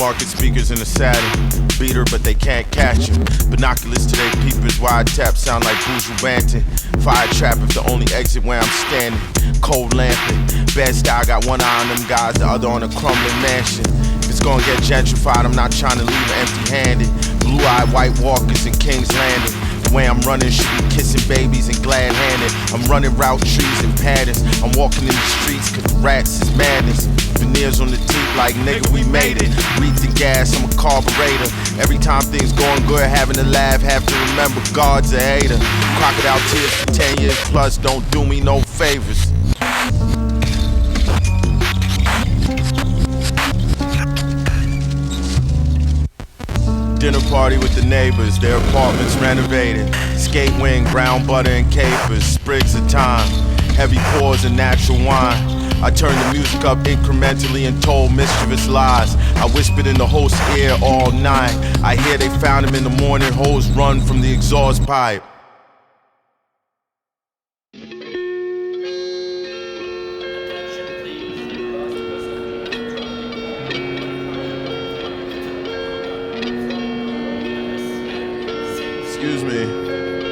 market speakers in the saddle. Beater, but they can't catch him. Binoculars to their peepers, wide tap sound like Buju Banton. Fire trap if the only exit where I'm standing. Cold lamping, bad style, got one eye on them guys, the other on a crumbling mansion. If it's gonna get gentrified, I'm not trying to leave empty-handed. Blue-eyed White Walkers in King's Landing. The way I'm running should be kissing babies and glad-handed. I'm running route trees and patterns. I'm walking in the streets cause the rats is madness. Veneers on the teeth like nigga we made it. Breathe the gas, I'm a carburetor. Every time things going good, having to laugh, have to remember God's a hater. Crocodile tears for 10 years plus, don't do me no favors. Dinner party with the neighbors, their apartments renovated. Skate wing, brown butter and capers, sprigs of thyme, heavy pours and natural wine. I turned the music up incrementally and told mischievous lies. I whispered in the host's ear all night. I hear they found him in the morning, hoes run from the exhaust pipe. Excuse me,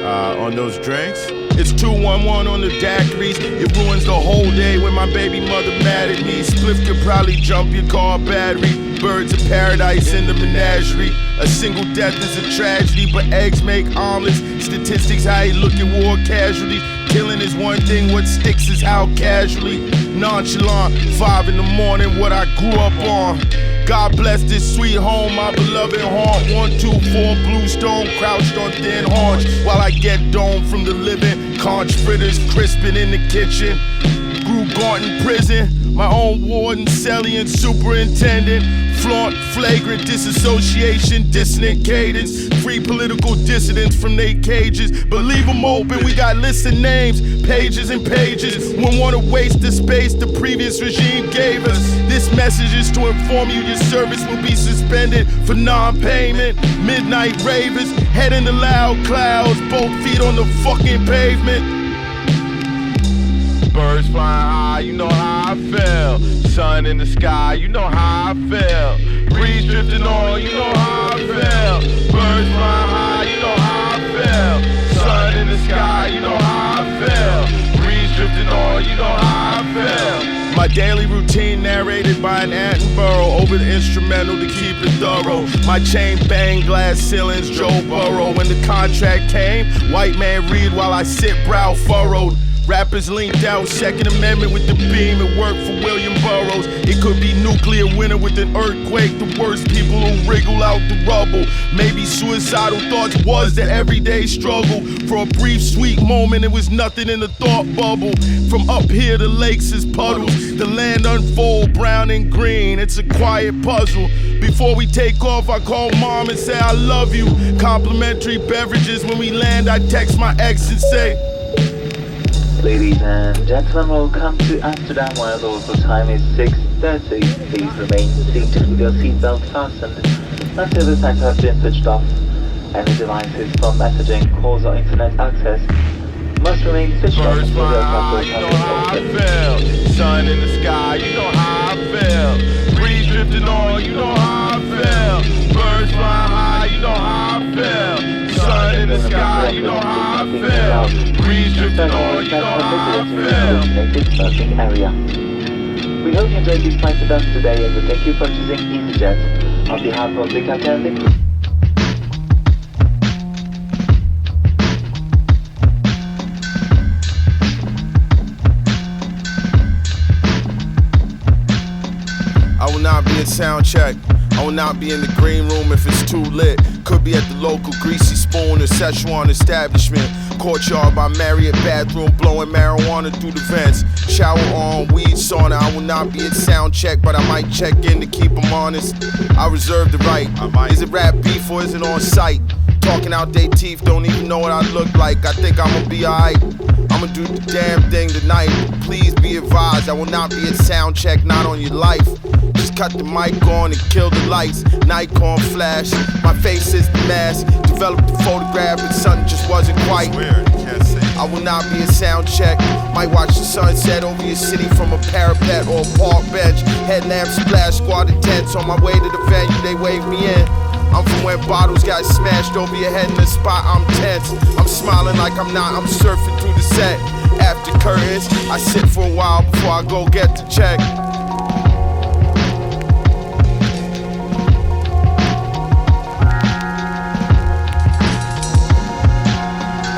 on those drinks? It's 211 on the daiquiris. It ruins the whole day when my baby mother mad at me. Spliff could probably jump your car battery. Birds of paradise in the menagerie. A single death is a tragedy, but eggs make omelets. Statistics, how you look at war casualties. Killing is one thing, what sticks is how casually. Nonchalant, 5 in the morning, what I grew up on. God bless this sweet home, my beloved haunt. 1, 2, 4, bluestone, crouched on thin haunch. While I get domed from the living, conch fritters crisping in the kitchen. Grew gaunt in prison, my own warden, celly and superintendent. Flaunt, flagrant disassociation, dissonant cadence. Free political dissidents from their cages, but leave them open, we got lists of names, pages and pages. Wouldn't want to waste the space the previous regime gave us. This message is to inform you your service will be suspended for non-payment. Midnight ravers, head in the loud clouds, both feet on the fucking pavement. Birds flying high, you know how I feel. Sun in the sky, you know how I feel. Breeze drifting on, you know how I feel. Birds flying high, you know how I feel. Sun in the sky, you know how I feel. Breeze drifting on, you know how I feel. My daily routine narrated by an Attenborough over the instrumental to keep it thorough. My chain bang, glass ceilings, Joe Burrow. When the contract came, white man read while I sit brow furrowed. Rappers leaned out, Second Amendment with the beam. It worked for William Burroughs. It could be nuclear winter with an earthquake. The worst people who wriggle out the rubble. Maybe suicidal thoughts was the everyday struggle. For a brief sweet moment it was nothing in the thought bubble. From up here the lakes is puddles. The land unfold brown and green. It's a quiet puzzle. Before we take off I call mom and say I love you. Complimentary beverages when we land. I text my ex and say, ladies and gentlemen, welcome to Amsterdam, where the local time is 6:30. Please remain seated with your seatbelt fastened until the signs have been switched off. Any devices for messaging, calls or internet access must remain switched off until your password has been opened. Sun in the sky, you know how I feel. Breeze drifting on, you know how I feel. Birds flying high, you know how I feel. Sun in the sky, you know how I feel. Breeze drifting on, you know how I feel. Area. We hope you enjoyed this flight with us today and we thank you for choosing EasyJet. On behalf of the captain and the crew. I will not be at sound check. I will not be in the green room if it's too lit. Could be at the local Greasy Spoon or Szechuan establishment. Courtyard by Marriott bathroom, blowing marijuana through the vents. Shower on, weed sauna. I will not be at sound check, but I might check in to keep them honest. I reserve the right. Is it rap beef or is it on site? Talking out they teeth, don't even know what I look like. I think I'ma be alright. I'ma do the damn thing tonight. Please be advised, I will not be at sound check, not on your life. Just cut the mic on and kill the lights. Nikon flash, my face is the mask. Developed a photograph, but something just wasn't quite. I will not be a sound check. Might watch the sunset over your city from a parapet or a park bench. Headlamp splash, squad of tents. On my way to the venue, they wave me in. I'm from where bottles got smashed over your head in the spot. I'm tense. I'm smiling like I'm not. I'm surfing through the set. After curtains, I sit for a while before I go get the check.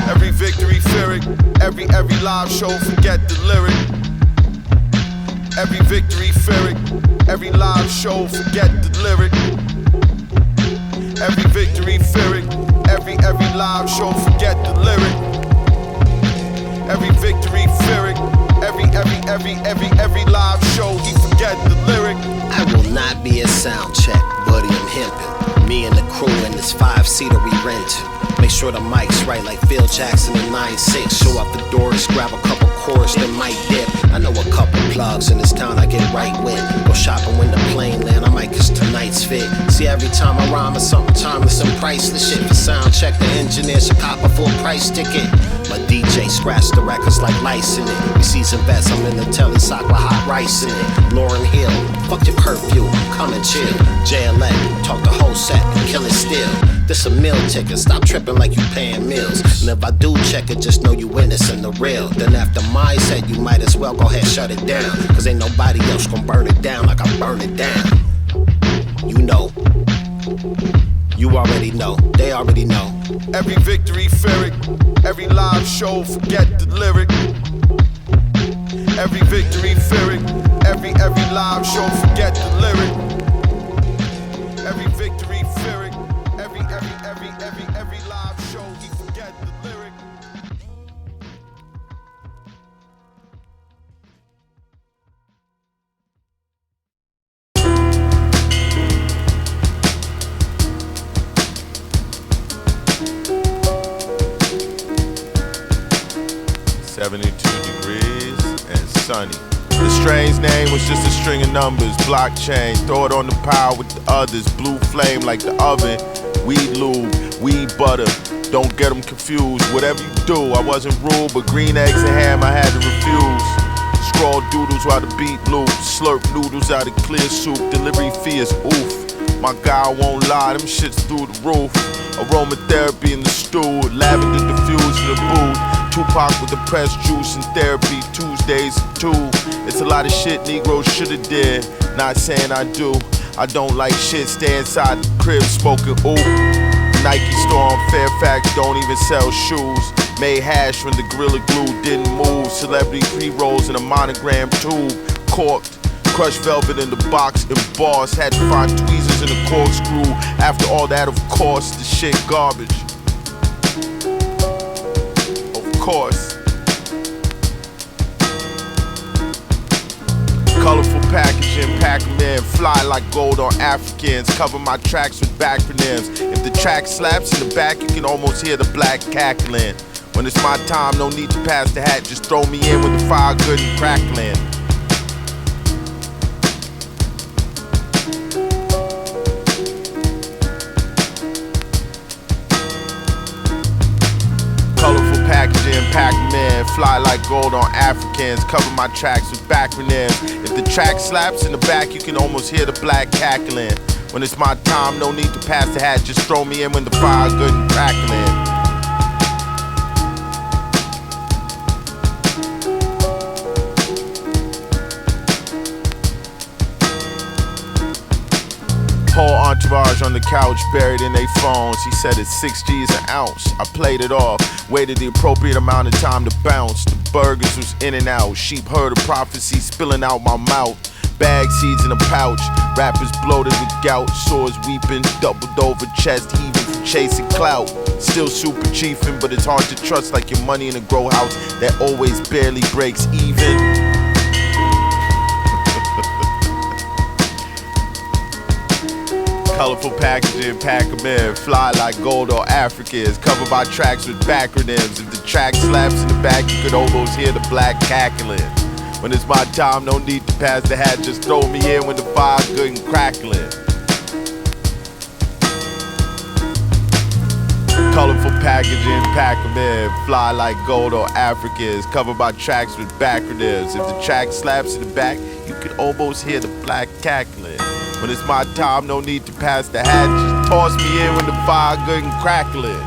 Every victory, fear it. Every live show, forget the lyric. Every victory, fear it. Every live show, forget the lyric. Every victory, fear it. Every live show, forget the lyric. Every victory, fear it. Every live show, he forget the lyric. I will not be a sound check, buddy, I'm hemping. Me and the crew in this 5-seater we rented. Make sure the mic's right like Phil Jackson in 9-6. Show up the doors, grab a couple chords, then mic dip. I know a couple plugs in this town I get right with. Go shopping when the plane land, I might kiss tonight's fit. See, every time I rhyme it's something timeless and priceless shit. For sound check, the engineer should cop a full price ticket. My DJ scratch the records like lice in it. We season vets, I'm in the telly sock with hot rice in it. Lauryn Hill, fuck your curfew, come and chill. JLA, talk the whole set, kill it still. This a meal ticket, stop tripping like you paying meals. And if I do check it, just know you witnessing the real. Then after my set, you might as well go ahead shut it down. Cause ain't nobody else gon' burn it down like I burn it down. You know. You already know, they already know. Every victory, fear it. Every live show, forget the lyric. Every victory, fear it. Every live show, forget the lyric. Every victory, fear it. Every live show, he forget the lyric. Sunny. The strange name was just a string of numbers. Blockchain, throw it on the pile with the others. Blue flame like the oven. Weed lube, weed butter. Don't get them confused. Whatever you do, I wasn't rude, but green eggs and ham I had to refuse. Scrawl doodles while the beat loops. Slurp noodles out of clear soup. Delivery fee is oof. My guy won't lie, them shits through the roof. Aromatherapy in the stool. Lavender diffused in the booth. Tupac with the pressed juice and therapy, Tuesdays at 2. It's a lot of shit Negroes shoulda did, not saying I do. I don't like shit, stay inside the crib smoking ooh. Nike store on Fairfax don't even sell shoes. Made hash when the Gorilla Glue didn't move. Celebrity pre-rolls in a monogram tube, corked. Crushed velvet in the box embossed. Had to find tweezers in the corkscrew. After all that, of course, the shit garbage. Course. Colorful packaging, pack 'em in, fly like gold on Africans. Cover my tracks with acronyms. If the track slaps in the back, you can almost hear the black cackling. When it's my time, no need to pass the hat. Just throw me in with the fire good and crackling. Packaging, Pac-Man, fly like gold on Africans. Cover my tracks with acronyms. If the track slaps in the back, you can almost hear the black cackling. When it's my time, no need to pass the hat. Just throw me in when the fire good and crackling. Whole entourage on the couch, buried in their phones. He said it's 6 G's an ounce. I played it off, waited the appropriate amount of time to bounce. The burgers was in and out. Sheep heard a prophecy spilling out my mouth. Bag seeds in a pouch. Rappers bloated with gout. Sores weeping, doubled over chest heaving from chasing clout. Still super chiefin', but it's hard to trust like your money in a grow house that always barely breaks even. Colorful packaging, pack 'em in, fly like gold or Africans. Cover my tracks with acronyms. If the track slaps in the back, you could almost hear the black cackling. When it's my time, no need to pass the hat. Just throw me in when the fire good and crackling. Colorful Colorful packaging, pack 'em in. Fly like gold or Africans. Covered by tracks with backronyms. If the track slaps in the back, you can almost hear the black cackling. When it's my time, no need to pass the hat. Just toss me in when the fire good and crackling.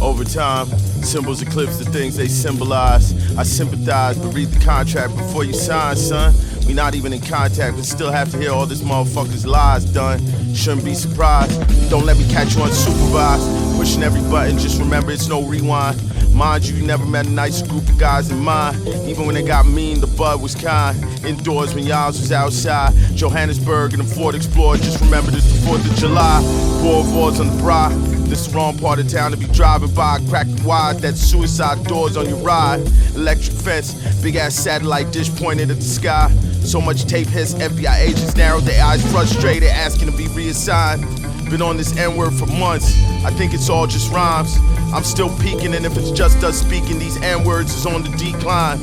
Over time, symbols eclipse the things they symbolize. I sympathize, but read the contract before you sign, son. We not even in contact, but still have to hear all this motherfucker's lies done. Shouldn't be surprised. Don't let me catch you unsupervised. Pushing every button, just remember it's no rewind. Mind you, you never met a nice group of guys in mine. Even when they got mean, the bud was kind. Indoors when y'all was outside. Johannesburg and the Ford Explorer, just remember this the 4th of July. Boulevard's on the bra. This the wrong part of town to be driving by. Crack the wide, that's suicide doors on your ride. Electric fence, big ass satellite dish pointed at the sky. So much tape hits, FBI agents narrowed their eyes, frustrated, asking to be reassigned. Been on this N-word for months, I think it's all just rhymes. I'm still peeking, and if it's just us speaking, these N-words is on the decline.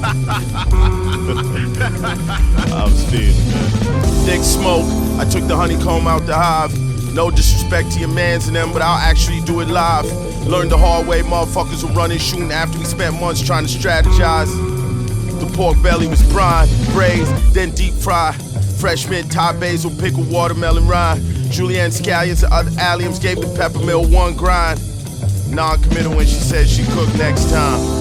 I'm speeding, man. Thick smoke, I took the honeycomb out the hive. No disrespect to your mans and them, but I'll actually do it live. Learned the hard way, motherfuckers were running, shooting after we spent months trying to strategize. The pork belly was brine, braised, then deep fried. Fresh mint, Thai basil, pickle, watermelon rind. Julienne scallions and other alliums gave the peppermill one grind. Non-committal when she said she cook next time.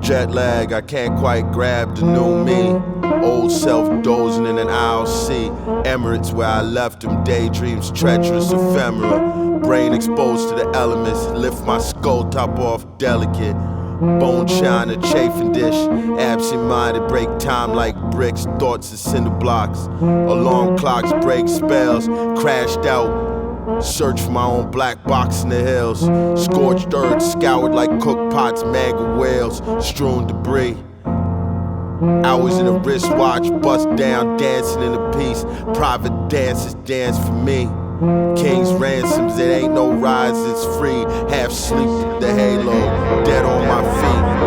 Jet lag, I can't quite grab the new me. Old self dozing in an aisle seat. Emirates where I left them, daydreams, treacherous ephemera. Brain exposed to the elements, lift my skull top off delicate. Bone china, chafing dish, absent-minded, break time like bricks, thoughts of cinder blocks. Alarm clocks break spells, crashed out. Search for my own black box in the hills. Scorched earth, scoured like cooked pots, mega whales, strewn debris. Hours in a wristwatch, bust down, dancing in a piece. Private dancers dance for me. King's ransoms, it ain't no rise, it's free. Half sleep, the halo, dead on my feet.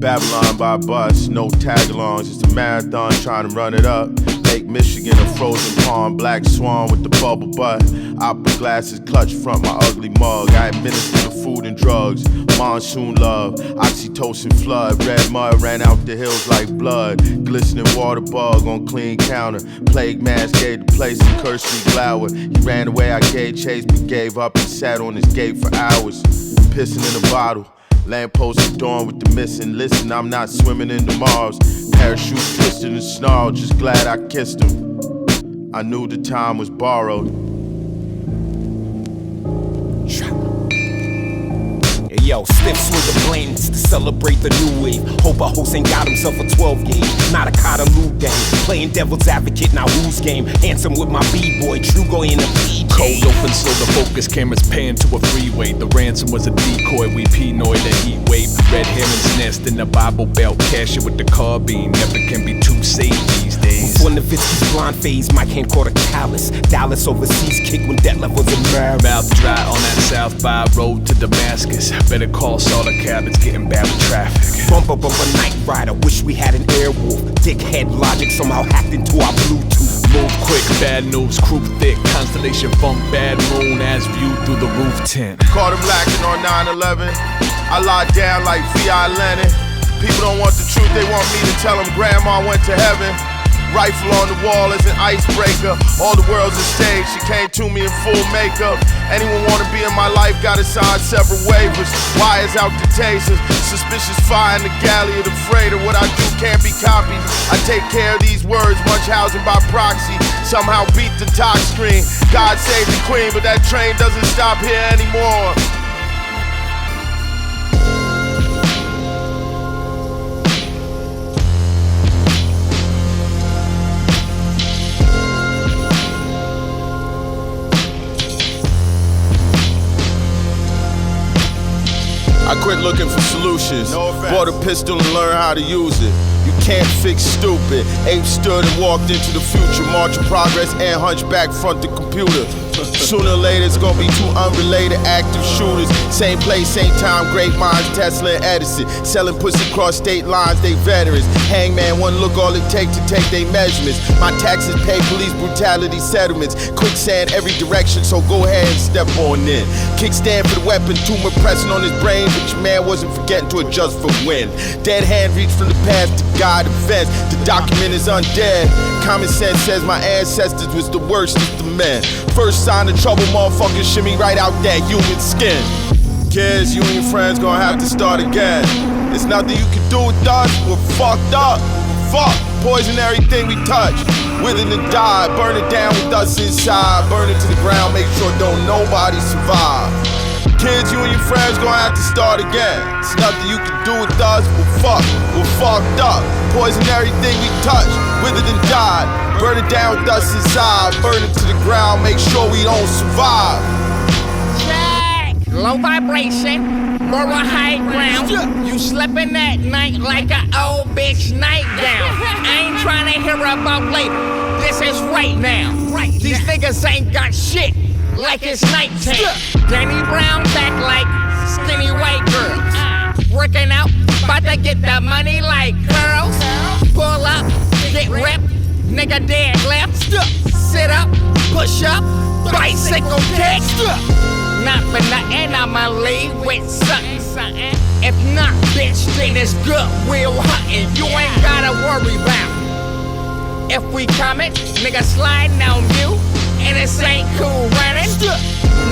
Babylon by bus, no tag-alongs, just a marathon trying to run it up. Lake Michigan, a frozen pond, black swan with the bubble butt. Opera glasses clutch front my ugly mug. I administer the food and drugs, monsoon love, oxytocin flood. Red mud ran out the hills like blood. Glistening water bug on clean counter. Plague mask gave the place a cursory glower. He ran away, I gave chase, but gave up and sat on his gate for hours. Pissing in a bottle. Lamppost adorned with the missing. Listen, I'm not swimming in the Mars. Parachute twisted and snarled, just glad I kissed him. I knew the time was borrowed. Yo, Stiffs with the blends to celebrate the new wave. Hope a host ain't got himself a 12 gauge. Not a Carter Loot game. Playing devil's advocate, now who's game? Handsome with my B-boy, Trugo in a PJ. Cold open, so the focus cameras pan to a freeway. The ransom was a decoy, we Pinoy the heat wave. Red herons nest in the Bible Belt. Cash it with the carbine, never can be too safe these days. Before Nowitzki's blonde phase, Mike hand caught a callus. Dallas overseas kick when debt levels emerge. Mouth dry on that South by road to Damascus. Better call Saul the cabins getting bad with traffic. Bumper night rider, wish we had an airwolf. Dickhead logic somehow hacked into our Bluetooth. Move quick, bad news, crew thick. Constellation funk, bad moon as viewed through the roof tent. Caught him lacking on 9/11. I locked down like V.I. Lenin. People don't want the truth, they want me to tell them grandma went to heaven. Rifle on the wall as an icebreaker. All the world's a stage, she came to me in full makeup. Anyone wanna be in my life gotta sign several waivers. Wires out the tasers, suspicious fire in the galley of the freighter. What I do can't be copied. I take care of these words, much housing by proxy. Somehow beat the talk screen. God save the queen, but that train doesn't stop here anymore. I quit looking for solutions. Bought a pistol and learned how to use it. You can't fix stupid. Ape stood and walked into the future. March of progress and hunchback front the computer. Sooner or later it's gonna be two unrelated active shooters. Same place, same time, great minds, Tesla and Edison. Selling pussy across state lines, they veterans. Hangman, one look all it take to take they measurements. My taxes pay police brutality settlements. Quicksand every direction, so go ahead and step on in. Kickstand for the weapon, tumor pressing on his brain, but your man wasn't forgetting to adjust for wind. Dead hand reach from the past to guide events. The document is undead. Common sense says my ancestors was the worst of the men. First sign of trouble, motherfuckers shimmy right out that human skin. Kids, you and your friends gonna have to start again. There's nothing you can do with us, we're fucked up. Fuck, poison everything we touch. Wither and die, burn it down with us inside. Burn it to the ground, make sure don't nobody survive. Kids, you and your friends gonna have to start again. There's nothing you can do with us, we're fucked up. Poison everything we touch, withered and died. Burn it down with us inside, burn it to the ground, make sure we don't survive. Check! Low vibration, moral high ground. You slipping at night like an old bitch nightgown. I ain't trying to hear about later, this is right now. These niggas ain't got shit like it's nighttime. Danny Brown back like skinny white girls. Working out, about to get the money like girls. Pull up, get ripped, nigga dead left. Sit up, push up, bicycle kick. Not for nothing, I'ma leave with something. If not, bitch, then it's Goodwill hunting. You ain't gotta worry about if we coming, nigga sliding on you. And this ain't cool running.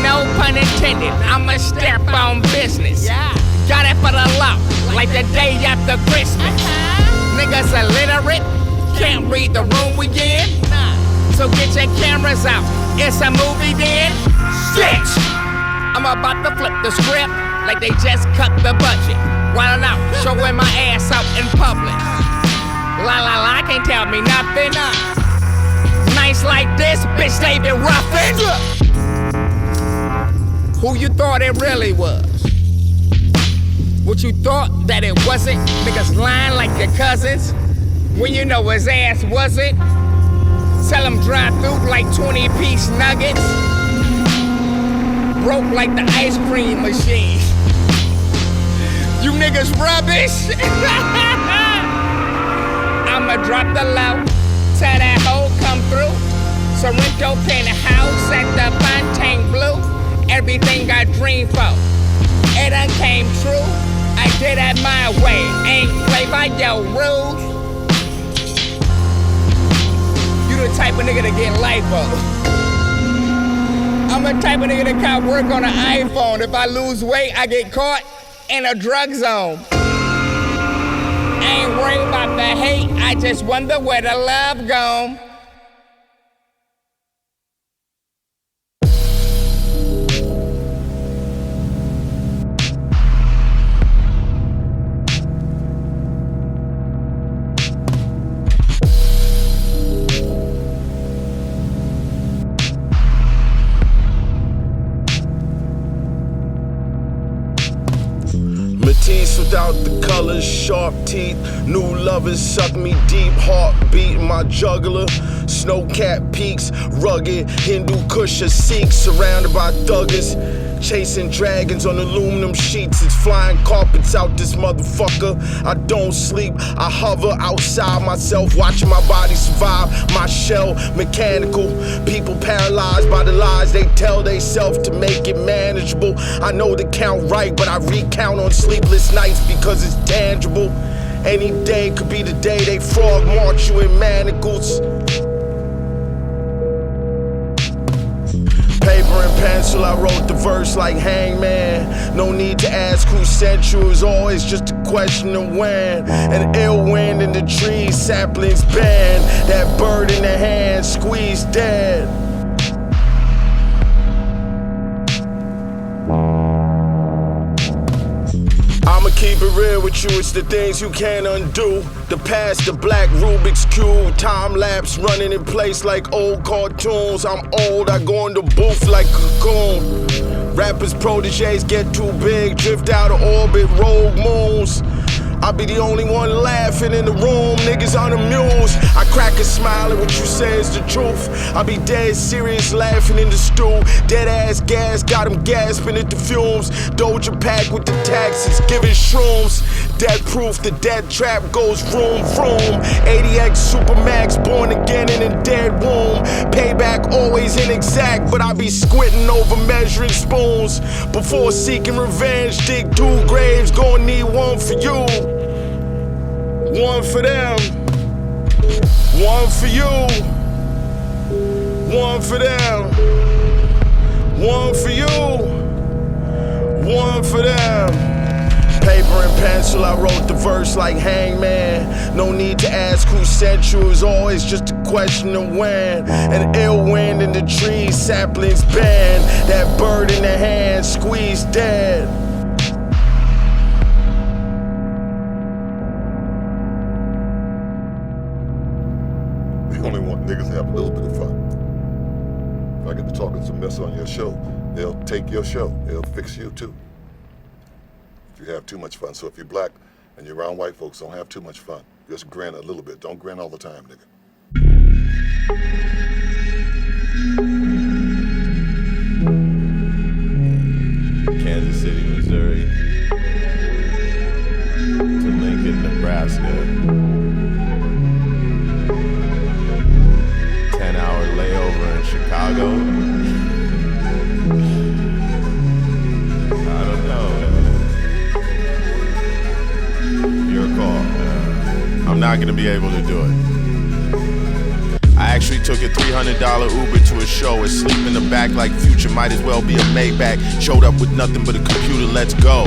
No pun intended, I'ma step on business. Got it for the law, like the day after Christmas. Niggas illiterate, can't read the room we in. So get your cameras out, it's a movie then. Bitch! I'm about to flip the script, like they just cut the budget. Wildin' out, showing my ass out in public. La la la, can't tell me nothing. Nights like this, bitch, they been roughin'. Who you thought it really was? What you thought that it wasn't? Niggas lying like your cousins when you know his ass wasn't. Tell him drive through like 20-piece nuggets. Broke like the ice cream machine. You niggas rubbish. I'ma drop the low. Tell that hoe come through. Sorrento penthouse at the Fontaine Blue. Everything I dreamed for, it done came true. I did it my way, ain't play by your rules. You the type of nigga to get life up. I'm the type of nigga that can't work on an iPhone. If I lose weight, I get caught in a drug zone. I ain't worried about the hate, I just wonder where the love gone. Matisse without the colors, sharp teeth. New lovers suck me deep, heartbeat in my jugular. Snow-capped peaks, rugged Hindu Kusha Sikhs surrounded by thuggers. Chasing dragons on aluminum sheets. It's flying carpets out this motherfucker. I don't sleep, I hover outside myself, watching my body survive. My shell mechanical. People paralyzed by the lies they tell theyself to make it manageable. I know the count right, but I recount on sleepless nights because it's tangible. Any day could be the day they frog march you in manacles. Paper and pencil, I wrote the verse like Hangman. No need to ask who sent you, it's always just a question of when. An ill wind in the trees, saplings bend. That bird in the hand, squeezed dead. I'ma keep it real with you, it's the things you can't undo. The past, the black Rubik's Cube, time lapse running in place like old cartoons. I'm old, I go in the booth like Cocoon. Rappers' proteges get too big, drift out of orbit, rogue moons. I'll be the only one laughing in the room, niggas on the mules. I crack a smile at what you say is the truth. I'll be dead serious laughing in the stew. Dead ass gas, got him gasping at the fumes. Doja pack with the taxes, giving shrooms. Death proof, the death trap goes vroom vroom. 80X Supermax, born again in a dead womb. Payback always inexact, but I be squinting over measuring spoons. Before seeking revenge, dig 2 graves, gonna need one for you. One for them, one for you, one for them, one for you, one for them. Paper and pencil, I wrote the verse like Hangman. No need to ask who sent you, it's always just a question of when. An ill wind in the trees, saplings bend. That bird in the hand, squeezed dead. Only want niggas to have a little bit of fun. If I get to talking some mess on your show, they'll take your show. They'll fix you too. If you have too much fun. So if you're black and you're around white folks, don't have too much fun. Just grin a little bit. Don't grin all the time, nigga. Kansas City, Missouri to Lincoln, Nebraska. 10-hour layover in Chicago. I don't know. Your call. I'm not gonna be able to do it. I actually took a $300 Uber to a show. Asleep in the back like Future, might as well be a Maybach. Showed up with nothing but a computer, let's go.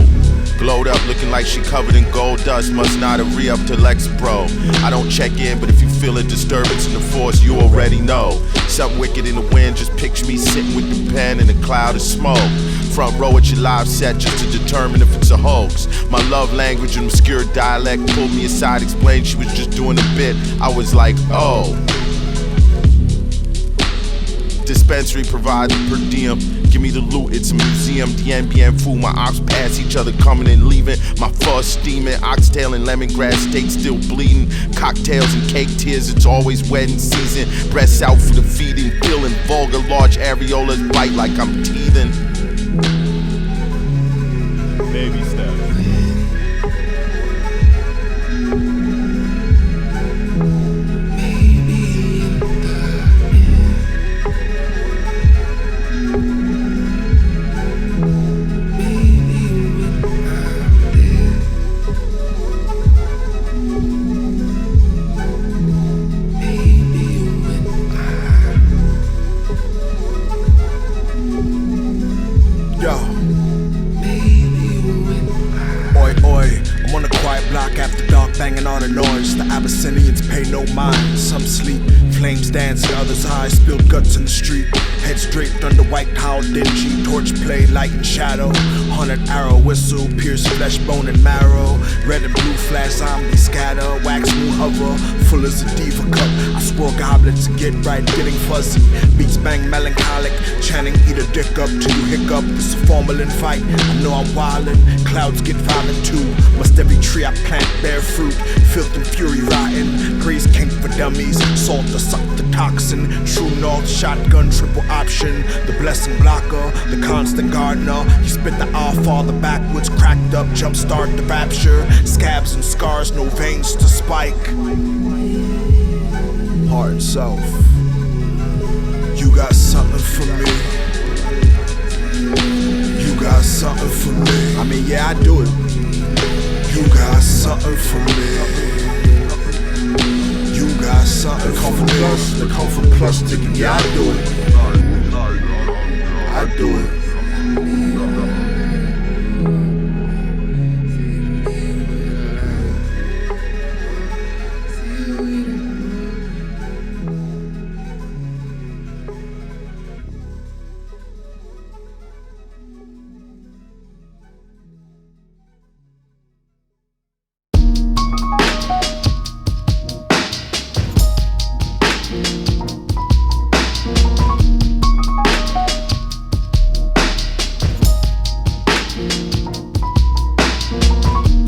Glowed up looking like she covered in gold dust. Must not have re-up to Lex Pro. I don't check in, but if you feel a disturbance in the force, you already know. Something wicked in the wind, just picture me sitting with the pen in a cloud of smoke. Front row at your live set just to determine if it's a hoax. My love language and obscure dialect pulled me aside, explained she was just doing a bit. I was like, oh. Dispensary provided per diem. Give me the loot, it's a museum. The NBN food, my ops pass each other, coming and leaving. My fuzz steaming, oxtail and lemongrass steak still bleeding. Cocktails and cake tears, it's always wedding season. Breasts out for the feeding, feeling vulgar, large areolas bite like I'm teething. Baby steps. Banging on the noise, the Abyssinians pay no mind. Some sleep, flames dance in others' eyes, spilled guts in the street. Heads draped under white towel, dingy, torch play, light and shadow. 100 arrow whistle, pierce flesh, bone and marrow. Red and blue flash, zombie scatter, wax moon hover, full as a diva cup. I swirl goblets to get right, getting fuzzy. Beats bang melancholic, chanting eat a dick up till you hiccup. It's a formalin fight, I know I'm wildin'. Clouds get violent too, must every tree I plant bear fruit. Filth and fury rotten, grace kink for dummies. Salt to suck the toxin, true north shotgun, triple option. The blessing blocker, the constant gardener. You spit the Our Father backwards, cracked up, jumpstart the rapture. Scabs and scars, no veins to spike. Heart self, you got something for me. You got something for me. I mean, yeah, I do it. You got something for me. You got something for me. They come from plus ticket. Yeah, I do it. I do it.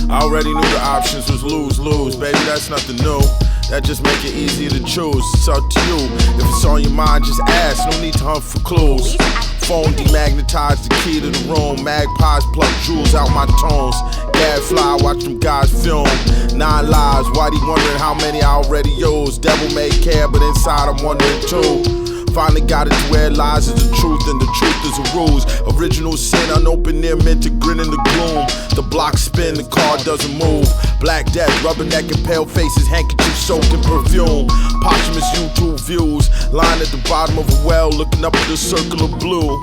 I already knew the options was lose-lose, baby, that's nothing new. That just make it easier to choose, it's up to you. If it's on your mind, just ask, no need to hunt for clues. Phone demagnetized the key to the room. Magpies pluck jewels out my tones. Gadfly, watch them guys film. 9 lives, why they wondering how many I already used. Devil may care, but inside I'm wondering too. Finally got it to where lies is the truth and the truth is a ruse. Original sin, unopened near meant to grin in the gloom. The block spin, the car doesn't move. Black death, rubberneck pale faces, handkerchief soaked in perfume. Posthumous YouTube views, lying at the bottom of a well, looking up at the circle of blue.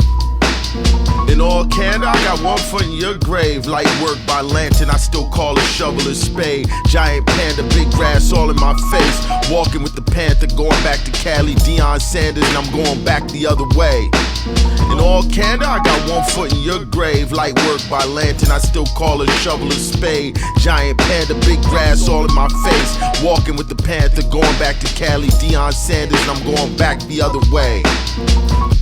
In all candor, I got one foot in your grave. Light work by lantern, I still call a shovel a spade. Giant panda, big grass all in my face. Walking with the panther, going back to Cali, Deion Sanders, and I'm going back the other way. In all candor, I got one foot in your grave. Light work by lantern, I still call a shovel a spade. Giant panda, big grass all in my face. Walking with the panther, going back to Cali, Deion Sanders, and I'm going back the other way.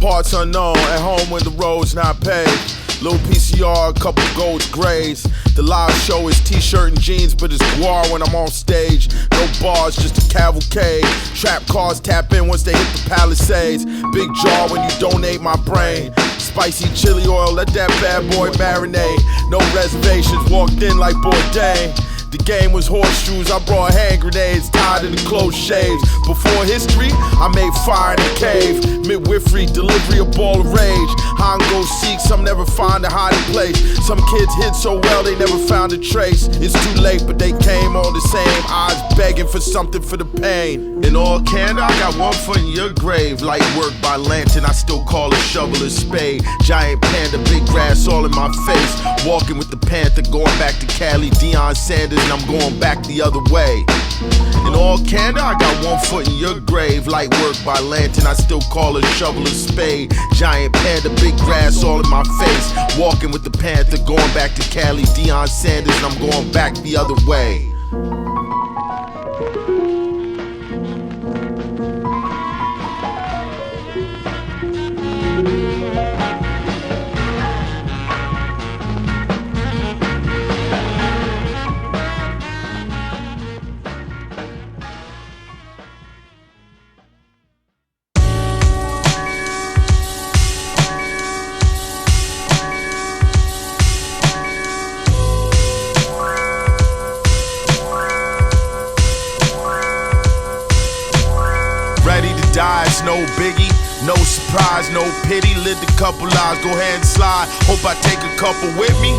Parts unknown, at home when the road's not paved. Little PCR, a couple golds, grays. The live show is t-shirt and jeans, but it's guar when I'm on stage. No bars, just a cavalcade. Trap cars tap in once they hit the Palisades. Big jaw when you donate my brain. Spicy chili oil, let that bad boy marinate. No reservations, walked in like Bourdain. The game was horseshoes, I brought hand grenades tied in the close shaves. Before history, I made fire in the cave. Midwifery, delivery, a ball of rage. Hongo seek, some never find a hiding place. Some kids hid so well they never found a trace. It's too late, but they came all the same. Eyes begging for something for the pain. In all candor, I got one foot in your grave. Light work by lantern, I still call a shovel a spade. Giant panda, big grass all in my face. Walking with the panther, going back to Cali, Deion Sanders, and I'm going back the other way. In all candor, I got one foot in your grave. Light work by lantern, I still call a shovel a spade. Giant panda, big grass all in my face. Walking with the panther, going back to Cali, Deion Sanders, and I'm going back the other way. No biggie, no surprise, no pity. Lived a couple lives, go ahead and slide. Hope I take a couple with me.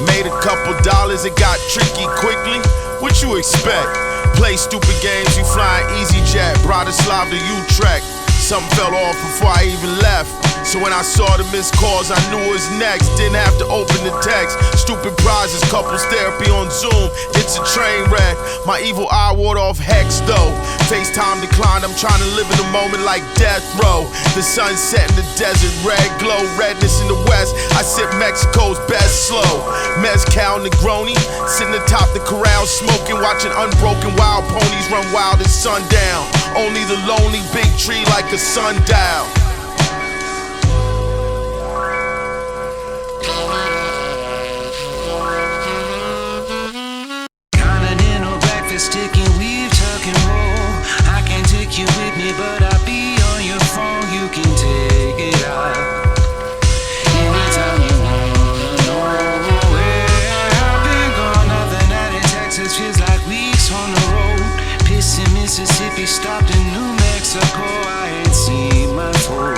Made a couple dollars, it got tricky quickly. What you expect? Play stupid games, you flying EasyJet, Bratislava to Utrecht. Something fell off before I even left. So when I saw the missed calls, I knew it was next. Didn't have to open the text. Stupid prizes, couples therapy on Zoom. It's a train wreck. My evil eye ward off hex though. FaceTime declined, I'm trying to live in the moment like death row. The sun set in the desert, red glow, redness in the west. I sip Mexico's best slow. Mezcal Negroni, sitting atop the corral, smoking, watching unbroken wild ponies run wild at sundown. Only the lonely big tree like a sundial. Continental breakfast, chicken, weave, tuck and roll. I can't take you with me, but I'll be on your phone. You can take it out anytime you wanna know where I've been gone. Nothing out in Texas feels like weeks on the road. Pissing Mississippi, stopped in New Mexico. I ain't seen my toes.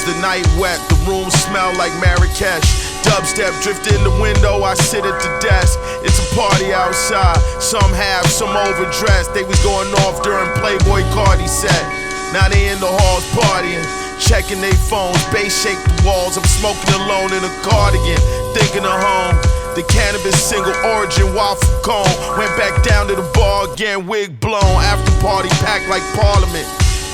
the night wet, the room smell like Marrakesh. Dubstep drift in the window, I sit at the desk. It's a party outside, some half, some overdressed. They was going off during Playboy Cardi set. Now they in the halls partying, checking their phones, bass shake the walls. I'm smoking alone in a cardigan, thinking of home. The cannabis single origin waffle cone. Went back down to the bar again, wig blown. After party packed like Parliament.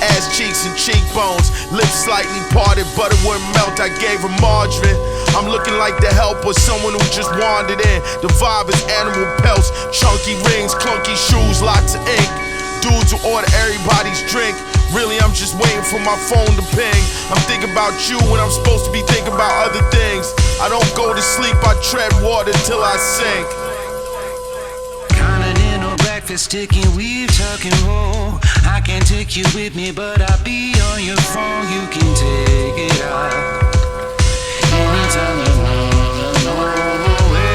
Ass cheeks and cheekbones, lips slightly parted, butter wouldn't melt. I gave her margarine. I'm looking like the help or someone who just wandered in. The vibe is animal pelts, chunky rings, clunky shoes, lots of ink. Dudes who order everybody's drink. Really, I'm just waiting for my phone to ping. I'm thinking about you when I'm supposed to be thinking about other things. I don't go to sleep, I tread water till I sink. Continental breakfast, sticking weave, tuck and roll. I can't take you with me, but I'll be on your phone. You can take it out anytime you wanna know where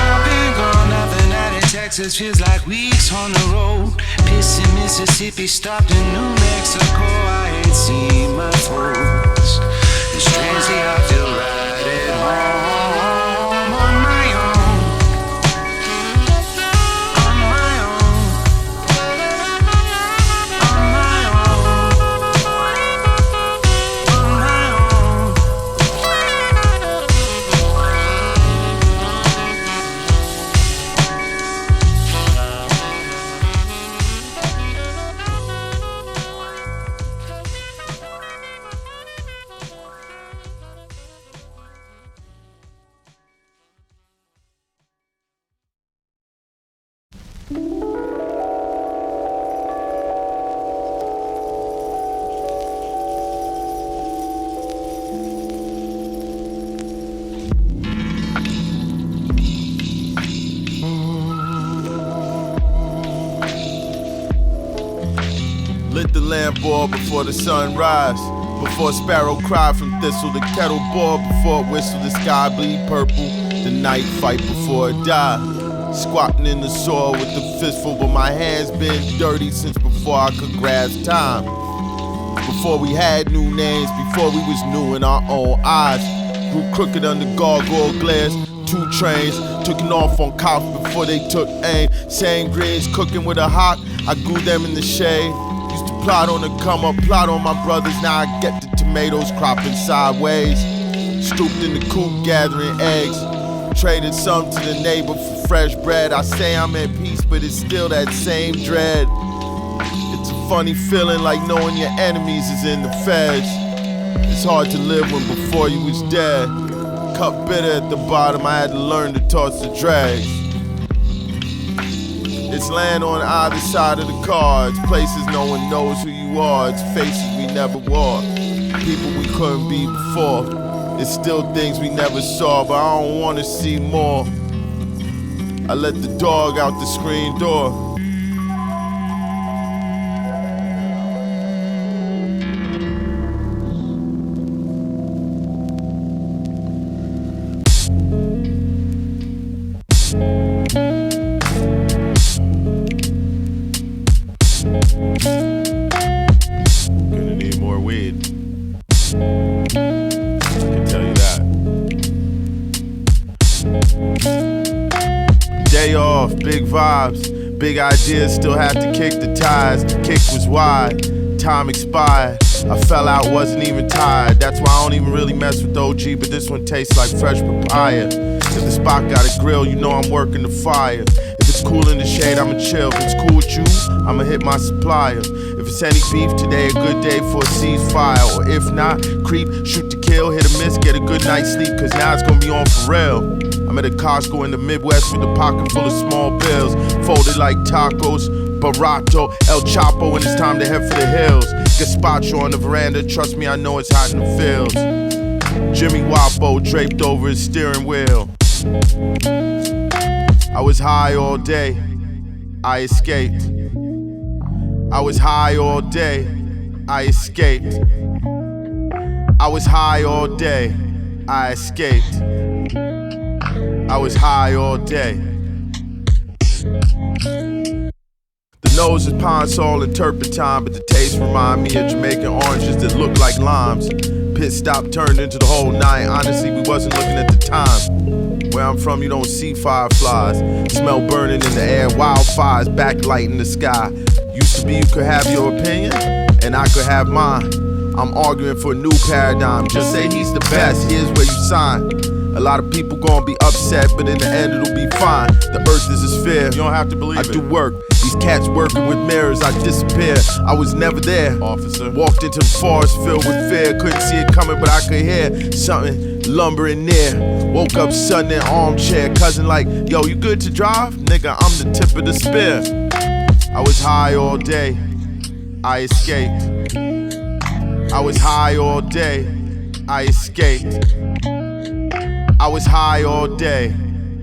I've been gone. Nothing out in Texas feels like weeks on the road. Pissing Mississippi, stopped in New Mexico. I ain't seen my folks. And strangely, I feel right at home on my own. On my own. On my own. On my own. Lit the lamp boil before the sun rise. Before sparrow cry from thistle, the kettle boil before it whistle, the sky bleed purple, the night fight before it die. Squatting in the soil with the fistful, but my hands been dirty since before I could grasp time. Before we had new names, before we was new in our own eyes. Grew crooked under gargoyle glares, 2 trains, taking off on cops before they took aim. Same greens cooking with a hawk, I grew them in the shade. Used to plot on the come up, plot on my brothers, now I get the tomatoes cropping sideways. Stooped in the coop gathering eggs, traded some to the neighbor for fresh bread. I say I'm at peace, but it's still that same dread. It's a funny feeling like knowing your enemies is in the feds. It's hard to live when before you was dead. Cup bitter at the bottom, I had to learn to toss the dregs. It's land on either side of the cards, places no one knows who you are. It's faces we never wore, people we couldn't be before. It's still things we never saw, but I don't wanna see more. I let the dog out the screen door. Gonna need more weed. I can tell you that. Day off, big vibes, big ideas, still have to kick the ties. The kick was wide, time expired. I fell out, wasn't even tired. That's why I don't even really mess with OG, but this one tastes like fresh papaya. If the spot got a grill, you know I'm working the fire. If it's cool in the shade, I'ma chill. If it's cool with you, I'ma hit my supplier. If it's any beef today, a good day for a ceasefire. Or if not, creep, shoot to kill, hit or miss, get a good night's sleep, cause now it's gonna be on for real. I'm at a Costco in the Midwest with a pocket full of small bills, folded like tacos, Barato, El Chapo, and it's time to head for the hills. Gazpacho on the veranda, trust me, I know it's hot in the fields. Jimmy Wapo draped over his steering wheel. I was high all day, I escaped. I was high all day, I escaped. I was high all day, I escaped. I was high all day. The nose is Pine Sol and turpentine, but the taste remind me of Jamaican oranges that look like limes. Pit stop turned into the whole night. Honestly, we wasn't looking at the time. Where I'm from, you don't see fireflies. Smell burning in the air, wildfires, backlighting the sky. Used to be you could have your opinion, and I could have mine. I'm arguing for a new paradigm. Just say he's the best, here's where you sign. A lot of people gonna be upset, but in the end it'll be fine. The earth is a sphere, you don't have to believe it. I do work, these cats working with mirrors, I disappear. I was never there, officer. Walked into the forest filled with fear. Couldn't see it coming, but I could hear something lumbering near. Woke up sudden in armchair, cousin like, yo, you good to drive? Nigga, I'm the tip of the spear. I was high all day, I escaped. I was high all day, I escaped. I was high all day,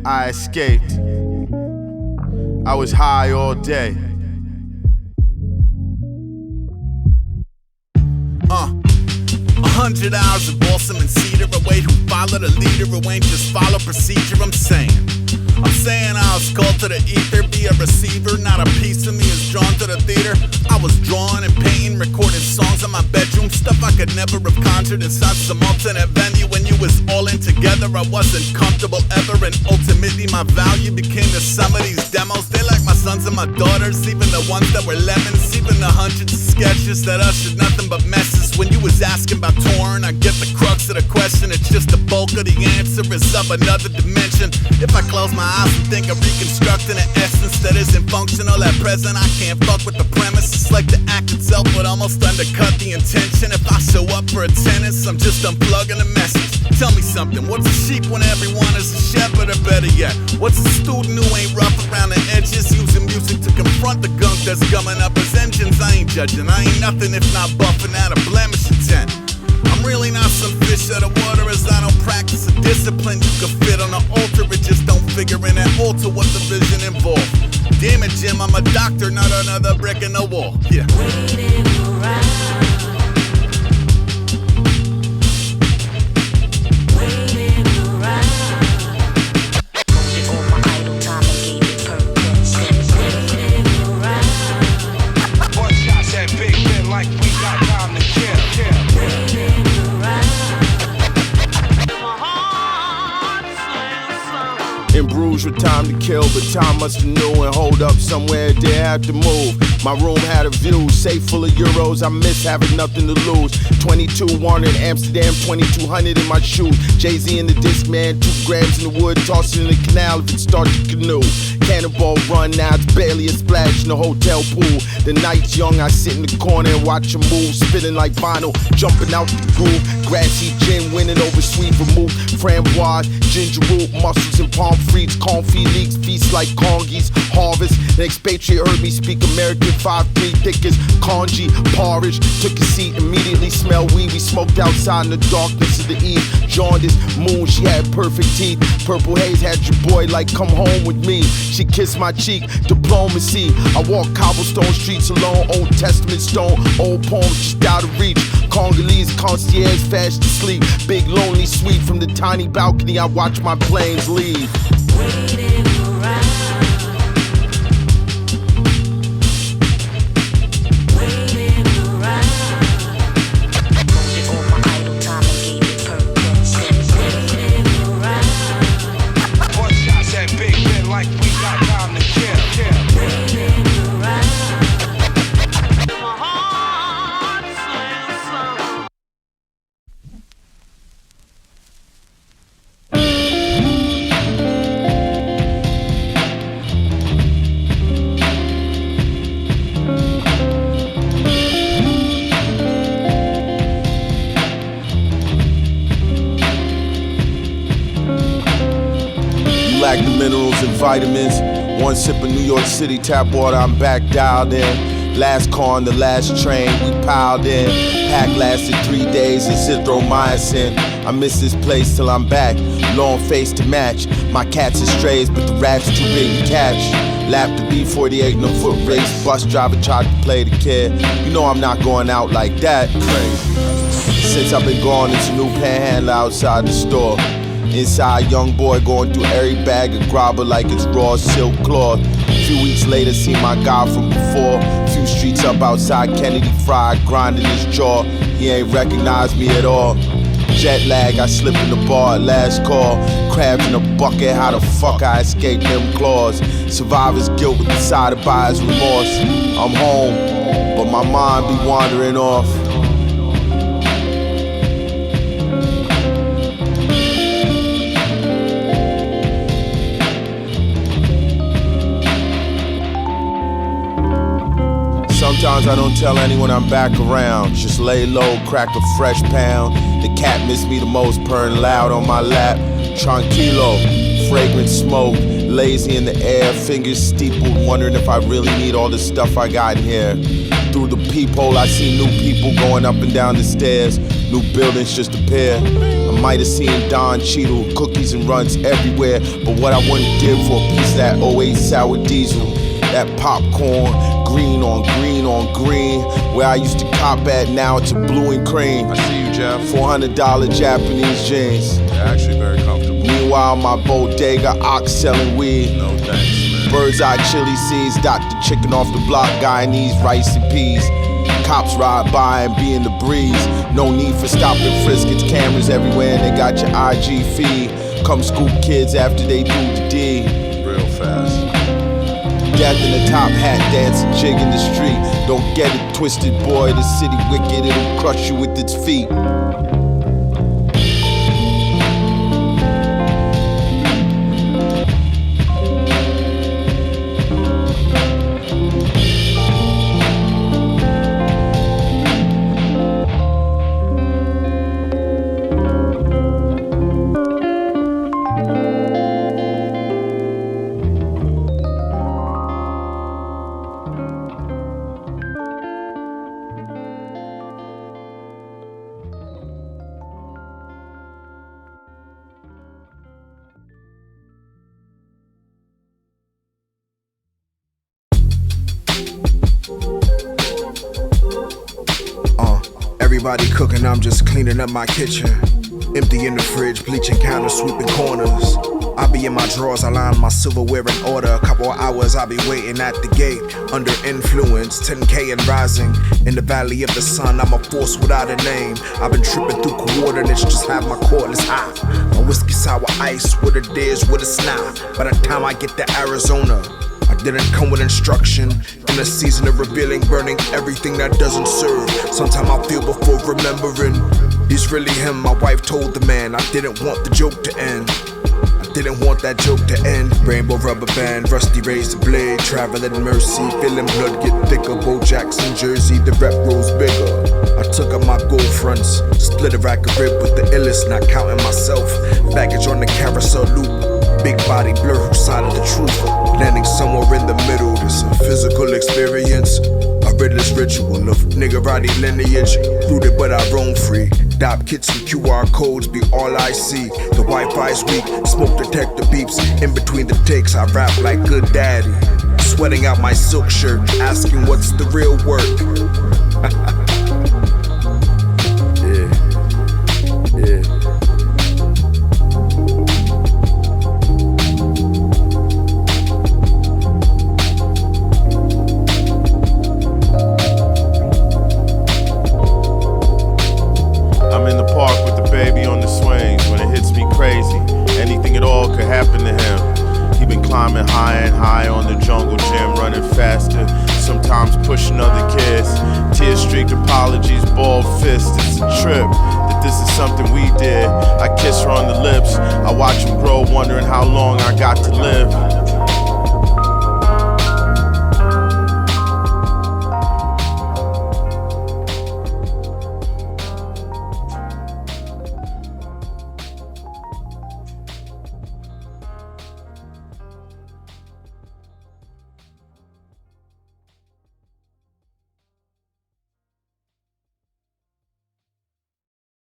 I escaped. I was high all day. 100 hours of balsam and cedar away who follow the leader who ain't just follow procedure. I'm saying I'll skull to the ether, be a receiver, not a piece of me is drawn to the theater. I was drawing and painting, recording songs in my bedroom, stuff I could never have conjured inside some alternate venue. When you was all in together, I wasn't comfortable ever, and ultimately my value became the sum of these demos. They like my sons and my daughters, even the ones that were lemons, even the hundreds of sketches that ushered nothing but messes. When you was asking about touring, I get the crux of the question, it's just the bulk of the answer is of another dimension. If I close my eyes and think of reconstructing an essence that isn't functional at present, I can't fuck with the premise. It's like the act itself would almost undercut the intention. If I show up for attendance, I'm just unplugging the message. Tell me something, what's a sheep when everyone is a shepherd? Or better yet, what's a student who ain't rough around the edges, using music to confront the gunk that's gumming up his engines? I ain't judging, I ain't nothing if not buffing out a blemish intent. I'm really not some fish out of water, as I don't practice a discipline you can fit on an altar. It just don't figure in that altar what the vision involved. Damn it, Jim, I'm a doctor, not another brick in the wall. Yeah. Waiting around. In Bruges with time to kill, but time must have knew and hold up somewhere they had to move. My room had a view, safe full of euros, I miss having nothing to lose. 22 wanted Amsterdam, 2200 in my shoes. Jay-Z in the disc man, 2 grams in the wood, toss it in the canal if it starts your canoe. Cannonball run, now it's barely a splash in the hotel pool. The night's young, I sit in the corner and watch them move, spinning like vinyl, jumping out the groove. Grassy gin winning over sweet vermouth, framboise, ginger root, mussels and palm frites, confit leaks, feast like congies, harvest. The expatriate heard me speak American 5'3", thick as congee, porridge. Took a seat, immediately smelled weed. We smoked outside in the darkness of the eve. Jaundice, moon, she had perfect teeth. Purple haze had your boy like come home with me. She kissed my cheek, diplomacy. I walk cobblestone streets alone, Old Testament stone, old poems just out of reach. Congolese concierge fast asleep. Big lonely suite from the tiny balcony, I watch my planes leave. Waiting around. Lack the minerals and vitamins. One sip of New York City tap water, I'm back dialed in. Last car on the last train, we piled in. Pack lasted 3 days, azithromycin. I miss this place till I'm back. Long face to match. My cats are strays, but the rat's too big to catch. Lap the B48 in a foot race. Bus driver tried to play the kid. You know I'm not going out like that. Crazy. Since I've been gone, it's a new panhandler outside the store. Inside, young boy going through every bag of grabber like it's raw silk cloth. A few weeks later, see my guy from before. Few streets up outside Kennedy Fried, grinding his jaw. he ain't recognize me at all. Jet lag, I slipped in the bar at last call. Crabs in a bucket, how the fuck I escaped them claws? Survivor's guilt with decided by his remorse. I'm home, but my mind be wandering off. Sometimes I don't tell anyone I'm back around. Just lay low, crack a fresh pound. The cat missed me the most, purring loud on my lap. Tranquilo, fragrant smoke, lazy in the air, fingers steepled, wondering if I really need all the stuff I got in here. Through the peephole, I see new people going up and down the stairs. New buildings just appear. I might have seen Don Cheadle, cookies and runs everywhere. But what I wouldn't give for a piece of that 08 sour diesel, that popcorn, green on green on green. Where I used to cop at, now it's a blue and cream. I see you, Jeff. $400 Japanese jeans. They're actually very comfortable. Meanwhile, my bodega ox selling weed. No thanks, man. Bird's eye chili seeds, dot the chicken off the block, Guyanese rice and peas. Cops ride by and be in the breeze. No need for stop and frisk, it's cameras everywhere and they got your IG feed. Come scoop kids after they do the deed. Real fast. Death in the top hat, dancing, jig in the street. Don't get it twisted, boy, the city wicked, it'll crush you with its feet. Everybody cooking, I'm just cleaning up my kitchen. Empty in the fridge, bleaching counters, sweeping corners. I be in my drawers, I line my silverware in order. A couple of hours, I be waiting at the gate. Under influence, 10K and rising. In the valley of the sun, I'm a force without a name. I've been tripping through coordinates, just have my cordless high. My whiskey sour ice, with a dish, with a snap. By the time I get to Arizona, I didn't come with instruction. In a season of revealing, burning everything that doesn't serve. Sometimes I feel before remembering. He's really him, my wife told the man. I didn't want the joke to end. I didn't want that joke to end. Rainbow rubber band, rusty razor blade. Traveling mercy, feeling blood get thicker. Bo Jackson jersey, the rep rolls bigger. I took up my gold fronts, split a rack of rib with the illest, not counting myself. Baggage on the carousel loop. Big body blur, whose side of the truth? Landing somewhere in the middle, this a physical experience. A riddler's ritual of niggerati lineage. Rooted but I roam free. Dop kits and QR codes be all I see. The Wi-Fi's weak, smoke detector beeps. In between the takes, I rap like good daddy. Sweating out my silk shirt, asking what's the real work. Yeah. Climbing higher and higher on the jungle gym, running faster, sometimes pushing other kids. Tear-streaked apologies, bald fists, it's a trip that this is something we did. I kiss her on the lips, I watch him grow, wondering how long I got to live.